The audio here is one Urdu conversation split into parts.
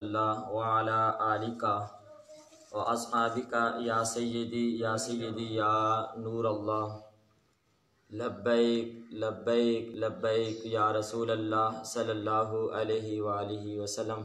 اللہ وعلی آلکا و اصحابکا یا سیدی یا نور اللہ لبیک لبیک لبیک یا رسول اللہ صلی اللہ علیہ وآلہ وسلم۔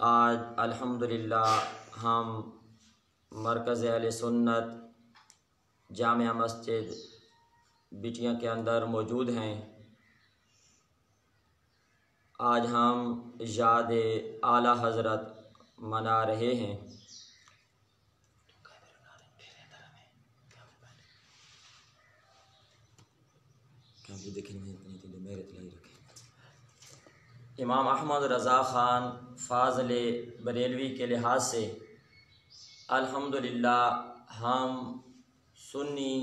آج الحمدللہ ہم مرکز اہل سنت جامع مسجد بٹیا کے اندر موجود ہیں۔ آج ہم یاد اعلیٰ حضرت منا رہے ہیں۔ امام احمد رضا خان فاضل بریلوی کے لحاظ سے الحمدللہ ہم سنی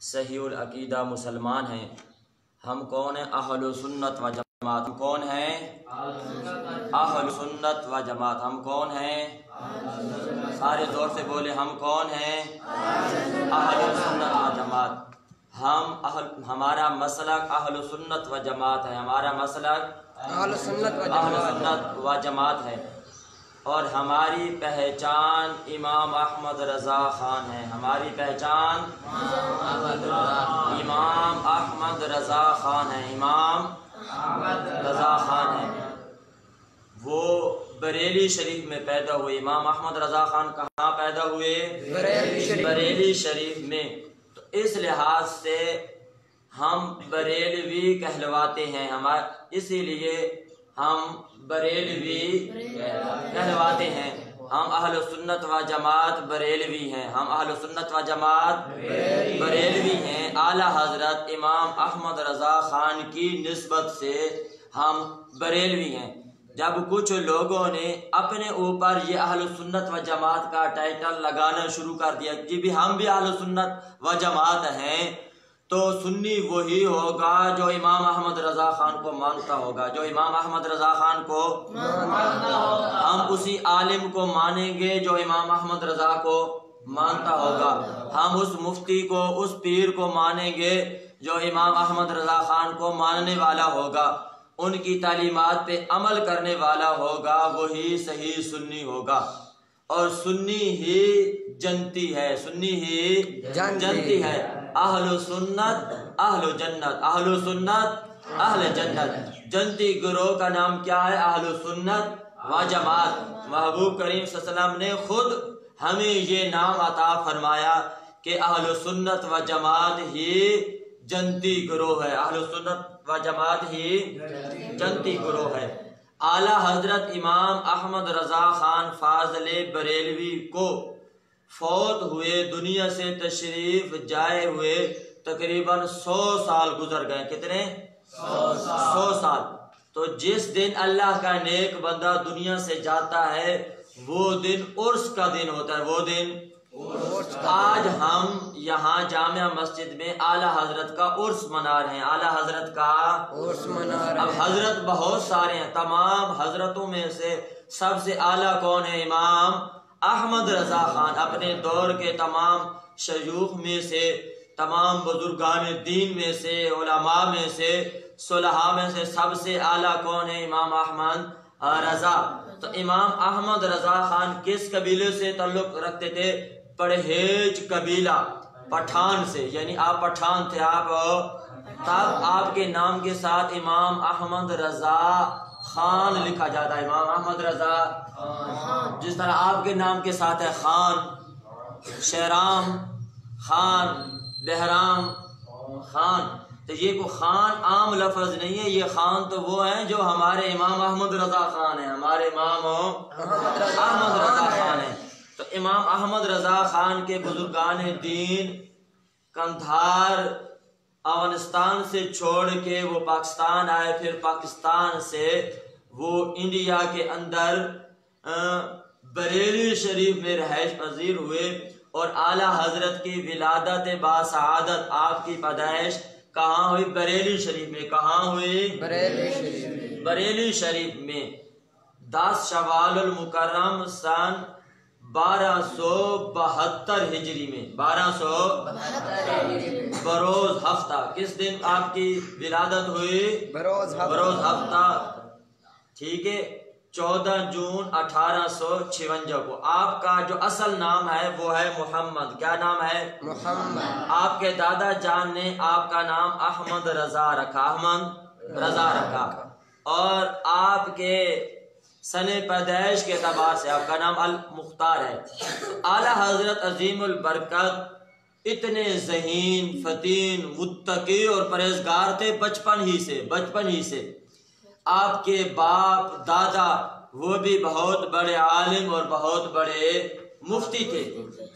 صحیح العقیدہ مسلمان ہیں۔ ہم کون ہیں؟ اہل سنت و جماعت۔ ہم کون ہیں؟ اہل سنت و جماعت۔ ہم کون ہیں؟ سارے زور سے بولے، ہم کون ہیں؟ اہل سنت و جماعت۔ ہمارا مسلک اہل سنت و جماعت ہے۔ ہمارا مسلک اہل سنت و جماعت ہے، اور ہماری پہچان امام احمد رضا خان ہے۔ ہماری پہچان امام احمد رضا خان ہے۔ امام رضا خان ہے، وہ بریلی شریف میں پیدا ہوئے۔ امام احمد رضا خان کہاں پیدا ہوئے؟ بریلی شریف میں۔ تو اس لحاظ سے ہم بریلوی کہلواتے ہیں، اسی لیے ہم بریلوی کہلواتے ہیں۔ ہم اہل سنت و جماعت بریلوی ہیں۔ ہم اہل سنت و جماعت بریلوی ہیں۔ اعلیٰ حضرت امام احمد رضا خان کی نسبت سے ہم بریلوی ہیں۔ جب کچھ لوگوں نے اپنے اوپر یہ اہل سنت و جماعت کا ٹائٹل لگانا شروع کر دیا کہ بھی ہم بھی اہل سنت و جماعت ہیں، تو سنی وہی ہوگا جو امام احمد رضا خان کو مانتا ہوگا۔ جو امام احمد رضا خان کو مانتا ہوگا، ہم اسی عالم کو مانیں گے جو امام احمد رضا کو مانتا ہوگا۔ ہم اس مفتی کو، اس پیر کو مانیں گے جو امام احمد رضا خان کو ماننے والا ہوگا، ان کی تعلیمات پہ عمل کرنے والا ہوگا، وہی صحیح سنی ہوگا۔ اور سنی ہی جنتی ہے، سنی ہی جنتی ہے۔ اہل سنت اہل جنت، اہل سنت اہل جنت۔ جنتی گروہ کا نام کیا ہے؟ اہل سنت و جماعت۔ محبوب کریم صلی اللہ علیہ وسلم نے خود ہمیں یہ نام عطا فرمایا کہ اہل سنت و جماعت ہی جنتی گروہ ہے۔ اہل سنت و جماعت ہی جنتی گروہ ہے۔ اعلیٰ حضرت امام احمد رضا خان فاضل بریلوی کو فوت ہوئے، دنیا سے تشریف جائے ہوئے تقریباً 100 سال گزر گئے۔ کتنے؟ 100 سال۔ تو جس دن اللہ کا نیک بندہ دنیا سے جاتا ہے وہ دن عرس کا دن ہوتا ہے۔ وہ دن آج ہم یہاں جامع مسجد میں اعلیٰ حضرت کا عرس منا رہے ہیں۔ اعلیٰ حضرت کا عرس منا رہے ہیں۔ اب حضرت بہت سارے ہیں، تمام حضرتوں میں سے سب سے اعلیٰ کون ہے؟ امام احمد رضا خان۔ اپنے دور کے تمام شیوخ میں سے، تمام بزرگان دین میں سے، علماء میں سے، صلحاء میں سے سب سے اعلیٰ کون ہے؟ امام احمد رضا۔ تو امام احمد رضا خان کس قبیلے سے تعلق رکھتے تھے؟ پڑہیج قبیلہ، پٹھان سے، یعنی آپ پٹھان تھے آپ، تب آپ کے نام کے ساتھ امام احمد رضا خان لکھا جاتا ہے۔ امام احمد رضا، جس طرح آپ کے نام کے ساتھ ہے خان، شہرام خان، بہرام خان۔ تو یہ کو خان عام لفظ نہیں ہے، یہ خان تو وہ ہیں جو ہمارے امام احمد رضا خان ہیں، ہمارے امام احمد رضا خان ہیں۔ تو امام احمد رضا خان کے بزرگان دین کندھار افغانستان سے چھوڑ کے وہ پاکستان آئے، پھر پاکستان سے وہ انڈیا کے اندر بریلی شریف میں رہائش پذیر ہوئے، اور اعلیٰ حضرت کی ولادت باسعادت، آپ کی پیدائش کہاں ہوئی؟ بریلی شریف میں۔ کہاں ہوئی؟ بریلی شریف میں۔ 10 شوال المکرم سن 1272 ہجری میں، 1272 بروز ہفتہ۔ کس دن آپ کی ولادت ہوئی؟ بروز ہفتہ ٹھیک ہے، 14 جون 1856 کو۔ آپ کا جو اصل نام ہے وہ ہے محمد۔ کیا نام ہے؟ محمد۔ آپ کے دادا جان نے آپ کا نام احمد رضا رکھا، احمد رضا رکھا، اور آپ کے سن پیدائش کے اعتبار سے آپ کا نام المختار ہے۔ اعلیٰ حضرت عظیم البرکت اتنے ذہین، فطین، متقی اور پرہیزگار تھے بچپن ہی سے۔ آپ کے باپ دادا وہ بھی بہت بڑے عالم اور بہت بڑے مفتی تھے۔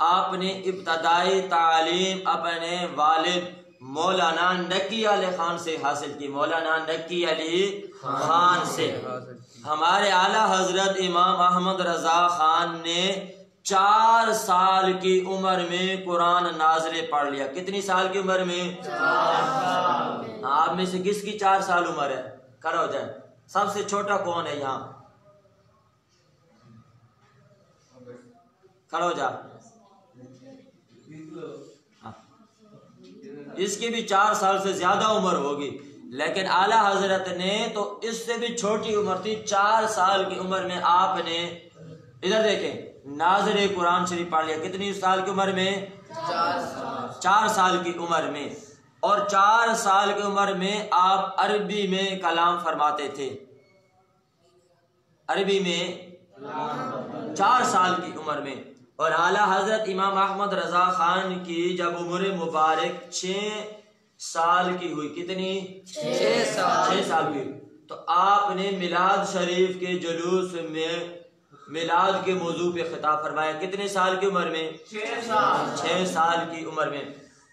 آپ نے ابتدائی تعلیم اپنے والد مولانا نکی علی خان سے حاصل کی، مولانا نکی علی خان سے۔ ہمارے اعلیٰ حضرت امام احمد رضا خان نے 4 سال کی عمر میں قرآن نازل پڑھ لیا۔ کتنی سال کی عمر میں؟ 4 سال۔ آپ میں سے کس کی 4 سال عمر ہے؟ کھڑا ہو جائے۔ سب سے چھوٹا کون ہے یہاں؟ کھڑا ہو جا۔ اس کی بھی 4 سال سے زیادہ عمر ہوگی، لیکن اعلیٰ حضرت نے تو اس سے بھی چھوٹی عمر تھی، 4 سال کی عمر میں آپ نے، ادھر دیکھیں، نازل قرآن شریف پڑھ لیا۔ کتنی سال کی عمر میں؟ 4 سال کی عمر میں۔ اور 4 سال کی عمر میں آپ عربی میں کلام فرماتے تھے، عربی میں 4 سال کی عمر میں۔ اور اعلیٰ حضرت امام احمد رضا خان کی جب عمر مبارک 6 سال کی ہوئی، کتنی؟ 6 سال کی، تو آپ نے میلاد شریف کے جلوس میں میلاد کے موضوع پہ خطاب فرمایا۔ کتنے سال کی عمر میں؟ 6 سال کی عمر میں۔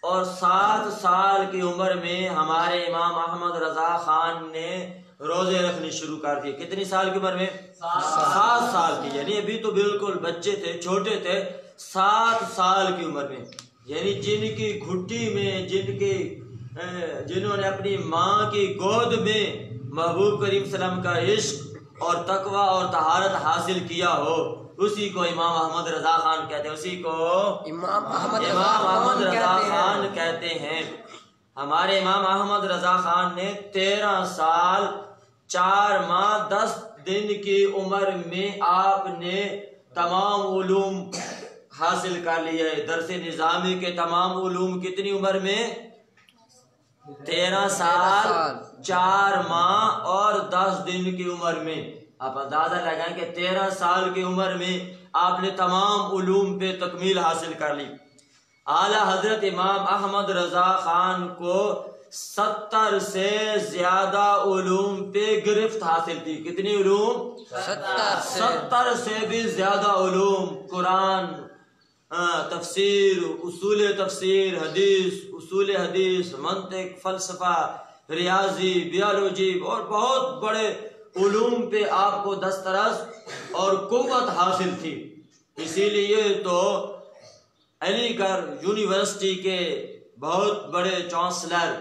اور 7 سال کی عمر میں ہمارے امام احمد رضا خان نے روزے رکھنے شروع کر دیے۔ کتنی سال کی عمر میں؟ 7 سال کی، یعنی ابھی تو بالکل بچے تھے، چھوٹے تھے۔ 7 سال کی عمر میں، یعنی جن کی گھٹی میں، جنہوں نے اپنی ماں کی گود میں محبوب کریم صلی اللہ علیہ وسلم کا عشق اور تقوی اور طہارت حاصل کیا ہو، اسی کو امام احمد رضا خان کہتے ہیں، اسی کو امام احمد رضا خان کہتے ہیں۔ ہمارے امام احمد رضا خان نے 13 سال 4 ماہ 10 دن کی عمر میں آپ نے تمام علوم حاصل کر لیے۔ درس نظامی کے تمام علوم کتنی عمر میں؟ 13 سال 4 ماہ اور 10 دن کی عمر میں۔ آپ اندازہ لگائیں کہ 13 سال کی عمر میں آپ نے تمام علوم پہ تکمیل حاصل کر لی۔ اعلیٰ حضرت امام احمد رضا خان کو 70 سے زیادہ علوم پہ گرفت حاصل تھی۔ کتنی علوم؟ 70 سے بھی زیادہ علوم، قرآن، تفسیر، تفسیر، حدیث، اصول حدیث، منطق، فلسفہ، ریاضی، بیالوجی اور بہت بڑے علوم پہ آپ کو دسترس اور قوت حاصل تھی۔ اسی لیے تو علی گڑھ یونیورسٹی کے بہت بڑے چانسلر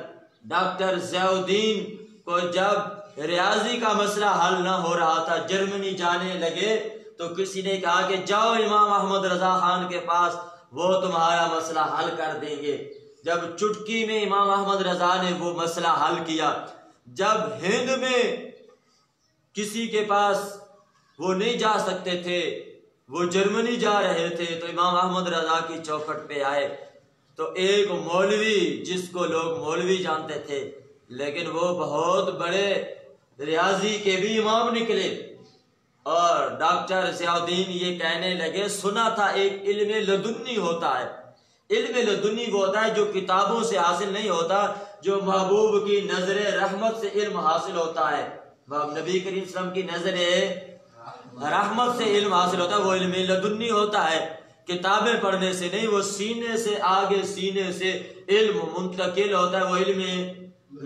ڈاکٹر ضیاء الدین کو جب ریاضی کا مسئلہ حل نہ ہو رہا تھا، جرمنی جانے لگے تو کسی نے کہا کہ جاؤ امام احمد رضا خان کے پاس، وہ تمہارا مسئلہ حل کر دیں گے۔ جب چٹکی میں امام احمد رضا نے وہ مسئلہ حل کیا، جب ہند میں کسی کے پاس وہ نہیں جا سکتے تھے، وہ جرمنی جا رہے تھے، تو امام احمد رضا کی چوکھٹ پہ آئے تو ایک مولوی، جس کو لوگ مولوی جانتے تھے لیکن وہ بہت بڑے ریاضی کے بھی امام نکلے، اور ڈاکٹر ضیاء الدین یہ کہنے لگے، سنا تھا ایک علم لدنی ہوتا ہے۔ علم لدنی وہ ہوتا ہے جو کتابوں سے حاصل نہیں ہوتا، جو محبوب کی نظر رحمت سے علم حاصل ہوتا ہے۔ نبی کریم صلی اللہ علیہ وسلم کی نظر رحمت سے علم حاصل ہوتا ہے، وہ علم لدنی ہوتا ہے، کتابیں پڑھنے سے نہیں، وہ سینے سے، آگے سینے سے علم منتقل ہوتا ہے، وہ علم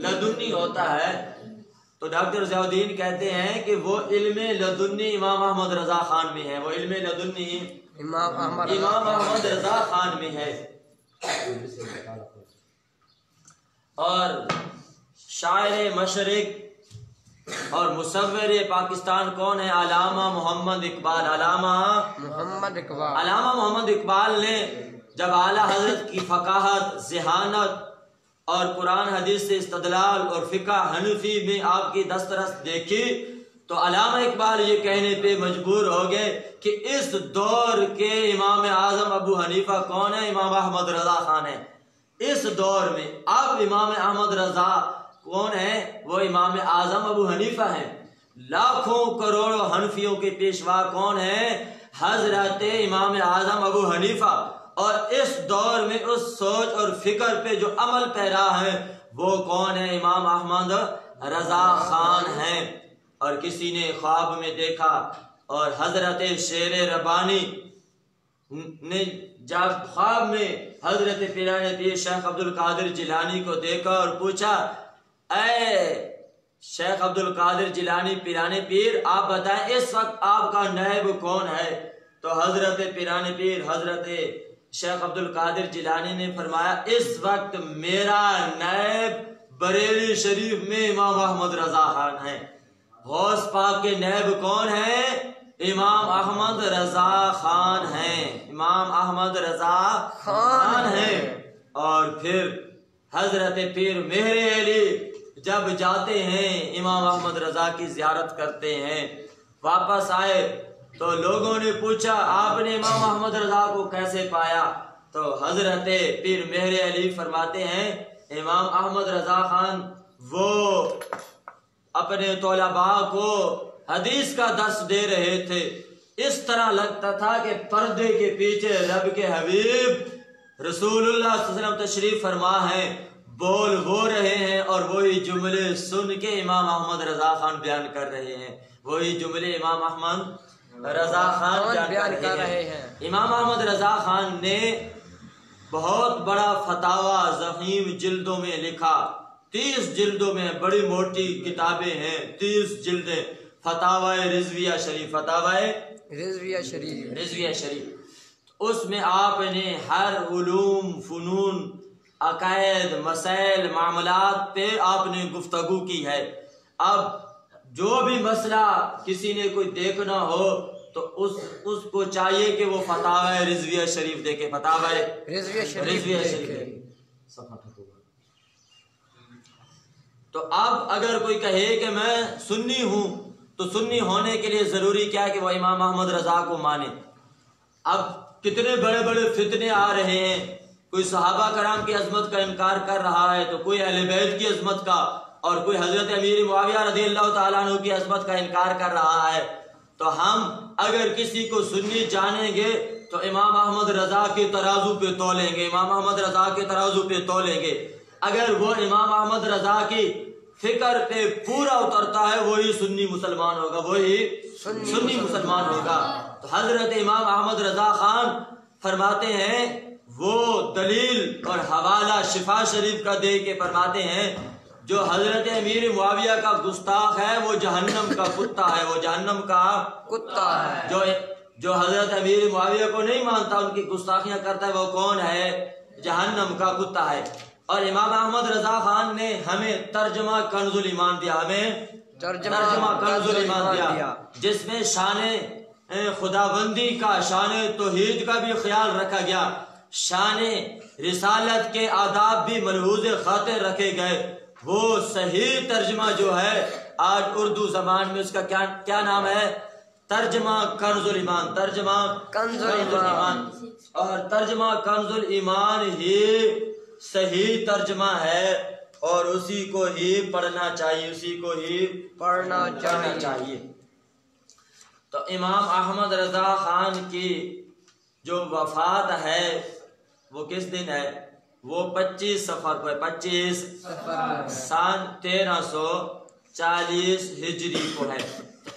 لدنی ہوتا ہے۔ تو ڈاکٹر ضیاء الدین کہتے ہیں کہ وہ علم لدنی امام احمد رضا خان میں ہے، وہ علم لدنی امام احمد رضا خان میں ہے۔ اور شاعر مشرق اور مصور پاکستان کون ہے؟ علامہ محمد اقبال۔ علامہ محمد اقبال نے جب اعلیٰ حضرت کی فقاہت، ذہانت اور قرآن حدیث سے استدلال اور فقہ حنفی میں آپ کی دسترس دیکھی تو علامہ اقبال یہ کہنے پہ مجبور ہو گئے کہ اس دور کے امام اعظم ابو حنیفہ کون ہے؟ امام احمد رضا خان ہے۔ اس دور میں اب امام احمد رضا کون ہے؟ وہ امام اعظم ابو حنیفہ ہیں۔ لاکھوں کروڑوں حنفیوں کے پیشوا کون ہیں؟ حضرت امام اعظم ابو حنیفہ۔ اور اس دور میں اس سوچ اور فکر پہ جو عمل پیرا ہے وہ کون ہے؟ امام احمد رضا خان ہیں۔ اور کسی نے خواب میں دیکھا اور حضرت شیر ربانی نے جب خواب میں حضرت پیران پیر شیخ عبد القادر جیلانی کو دیکھا اور پوچھا، اے شیخ عبد القادر جیلانی پیران پیر، آپ بتائیں اس وقت آپ کا نائب کون ہے؟ تو حضرت پیران پیر حضرت شیخ عبد القادر جیلانی نے فرمایا، اس وقت میرا نائب بریلی شریف میں امام احمد رضا خان ہے۔ غوث پاک کے نائب کون ہیں؟ امام احمد رضا خان ہیں، امام احمد رضا خان ہیں۔ اور پھر حضرت پیر مہر علی جب جاتے ہیں امام احمد رضا کی زیارت کرتے ہیں، واپس آئے تو لوگوں نے پوچھا آپ نے امام احمد رضا کو کیسے پایا؟ تو حضرت پیر مہر علی فرماتے ہیں امام احمد رضا خان وہ اپنے طلباء کو حدیث کا درس دے رہے تھے، اس طرح لگتا تھا کہ پردے کے پیچھے رب کے حبیب رسول اللہ صلی اللہ علیہ وسلم تشریف فرما ہیں، بول وہ رہے ہیں اور وہی جملے سن کے امام احمد رضا خان بیان کر رہے ہیں، وہی جملے امام احمد رضا خان بیان کر رہے ہیں۔ امام احمد رضا خان نے بہت بڑا فتاویٰ ضخیم جلدوں میں لکھا، 30 جلدوں میں، بڑی موٹی کتابیں ہیں، 30 جلدیں، فتاویٰ رضویہ شریف، فتاویٰ رضویہ شریف۔ اس میں آپ نے ہر علوم، فنون، عقائد، مسائل، معاملات پہ آپ نے گفتگو کی ہے۔ اب جو بھی مسئلہ کسی نے کوئی دیکھنا ہو تو اس کو چاہیے کہ وہ فتاویٰ رضویہ شریف دیکھے، فتاویٰ رضویہ شریف۔ تو اب اگر کوئی کہے کہ میں سنی ہوں تو سنی ہونے کے لیے ضروری کیا ہے کہ وہ امام احمد رضا کو مانے۔ اب کتنے بڑے بڑے فتنے آ رہے ہیں، کوئی صحابہ کرام کی عظمت کا انکار کر رہا ہے تو کوئی اہل بیت کی عظمت کا، اور کوئی حضرت امیر معاویہ رضی اللہ تعالیٰ عنہ کی عظمت کا انکار کر رہا ہے۔ تو ہم اگر کسی کو سنی جانیں گے تو امام احمد رضا کے ترازو پہ تولیں گے، امام احمد رضا کے ترازو پہ تولیں گے۔ اگر وہ امام احمد رضا کی فکر پہ پورا اترتا ہے وہی سنی مسلمان ہوگا، وہی سنی مسلمان ہوگا۔ تو حضرت امام احمد رضا خان فرماتے ہیں، وہ دلیل اور حوالہ شفا شریف کا دے کے فرماتے ہیں، جو حضرت امیر معاویہ کا گستاخ ہے وہ جہنم کا کتا ہے، وہ جہنم کا کتا ہے۔ جو حضرت امیر معاویہ کو نہیں مانتا، ان کی گستاخیاں کرتا ہے، وہ کون ہے؟ جہنم کا کتا ہے۔ اور امام احمد رضا خان نے ہمیں ترجمہ کنز الایمان دیا، ہمیں ترجمہ کنز الایمان دیا، جس میں شان خداوندی کا، شان توحید کا بھی خیال رکھا گیا، شان رسالت کے آداب بھی ملحوظ خاطر رکھے گئے۔ وہ صحیح ترجمہ جو ہے آج اردو زبان میں اس کا کیا نام ہے؟ ترجمہ کنز الایمان، ترجمہ کنز الایمان۔ اور ترجمہ کنز الایمان ہی صحیح ترجمہ ہے اور اسی کو ہی پڑھنا چاہیے، اسی کو ہی پڑھنا چاہیے۔ تو امام احمد رضا خان کی جو وفات ہے وہ کس دن ہے؟ وہ 25 صفر کو ہے، 25 سن 1340 ہجری کو ہے۔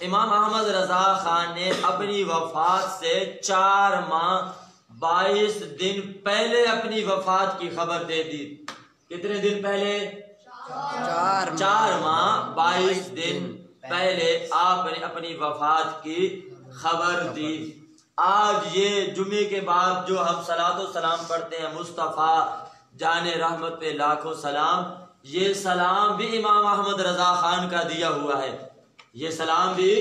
امام احمد رضا خان نے اپنی وفات سے 4 ماہ 22 دن پہلے اپنی وفات کی خبر دے دی۔ کتنے دن پہلے؟ 4 ماہ 22 دن پہلے آپ نے اپنی وفات کی خبر دی۔ آج یہ جمعے کے بعد جو ہم صلاۃ و سلام پڑھتے ہیں، مصطفیٰ جان رحمت پہ لاکھوں سلام، یہ سلام بھی امام احمد رضا خان کا دیا ہوا ہے، یہ سلام بھی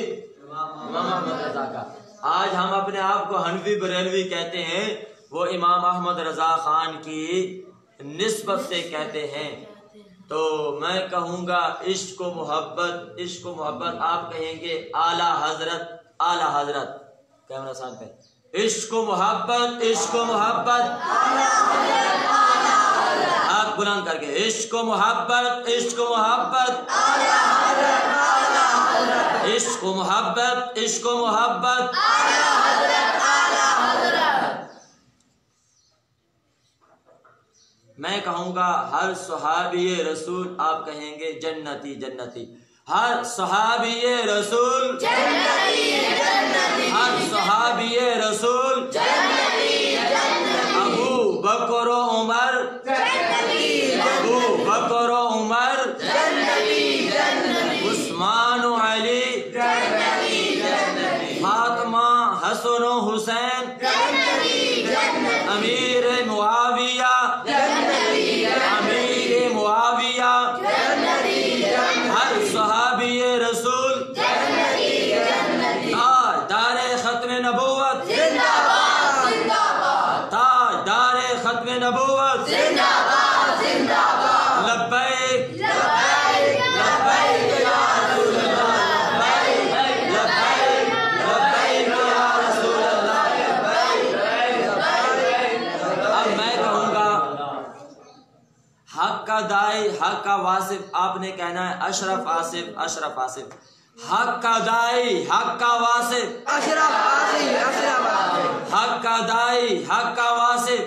امام احمد رضا کا۔ آج ہم اپنے آپ کو حنفی بریلوی کہتے ہیں، وہ امام احمد رضا خان کی نسبت سے کہتے ہیں۔ تو میں کہوں گا عشق و محبت، عشق و محبت آپ کہیں گے اعلیٰ حضرت، اعلیٰ حضرت، کیمرہ صاحب پہ، عشق و محبت، عشق و محبت، ہاتھ بلند کر کے، عشق و محبت، عشق و محبت، عشق و محبت، عشق و محبت، میں کہوں گا ہر صحابی رسول، آپ کہیں گے جنتی جنتی، ہر صحابی رسول جنتی جنتی، ہر صحابی رسول جنتی جنتی، ابو بکر و عمر جنتی، ابو بکر و عمر جنتی جنتی، عثمان و علی جنتی جنتی، فاطمہ حسن و حسین جنتی جنتی، امیر معاویہ ہر صحابی رسول تاجدار ختم نبوت، تاجدار ختم نبوت، لبیک لبیک یا رسول اللہ، لبیک لبیک یا رسول اللہ۔ اب میں کہوں گا حق کا دائی، حق کا واصف، آپ نے کہنا ہے اشرف آصف، اشرف آصف، حق کا دائی، حق کا واصف، اشرف آصف، اشرف آصف، حق کا دائی، حق کا واصف،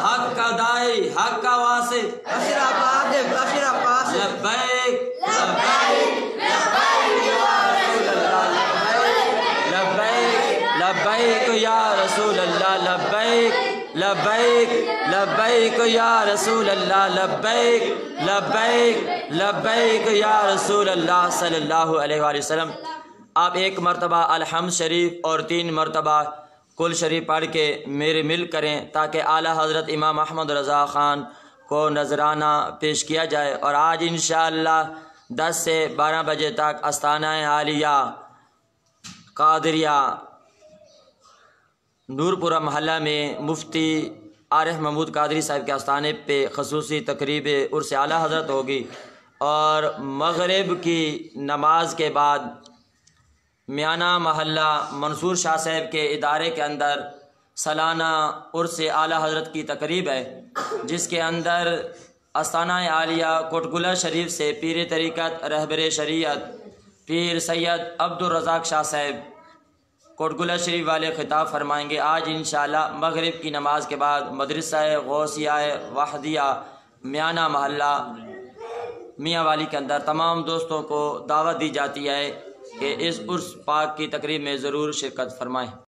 حق کا دائی، حق کا واصف، اشرف آصف، اشرف آصف، لبیک لبیک لبیک یا رسول اللہ، لبیک لبیک یا رسول اللہ، لبیک لبیک لبیک یا رسول اللہ، لبیک لبیک لبیک یا رسول اللہ صلی اللہ علیہ وآلہ وسلم۔ آپ ایک مرتبہ الحمد شریف اور 3 مرتبہ کل شریف پڑھ کے میرے مل کریں تاکہ اعلیٰ حضرت امام احمد رضا خان کو نذرانہ پیش کیا جائے۔ اور آج انشاءاللہ 10 سے 12 بجے تک آستانہ عالیہ قادریہ نورپورہ محلہ میں مفتی عارف محمود قادری صاحب کے آستانے پہ خصوصی تقریب عرس اعلیٰ حضرت ہوگی، اور مغرب کی نماز کے بعد میانہ محلہ منصور شاہ صاحب کے ادارے کے اندر سالانہ عرس اعلیٰ حضرت کی تقریب ہے، جس کے اندر آستانہ عالیہ کوٹگلہ شریف سے پیر طریقت رہبر شریعت پیر سید عبدالرزاق شاہ صاحب کوٹگلہ شریف والے خطاب فرمائیں گے۔ آج انشاءاللہ مغرب کی نماز کے بعد مدرسہ غوثیہ وحدیہ میانہ محلہ میاں والی کے اندر تمام دوستوں کو دعوت دی جاتی ہے کہ اس عرس پاک کی تقریب میں ضرور شرکت فرمائیں۔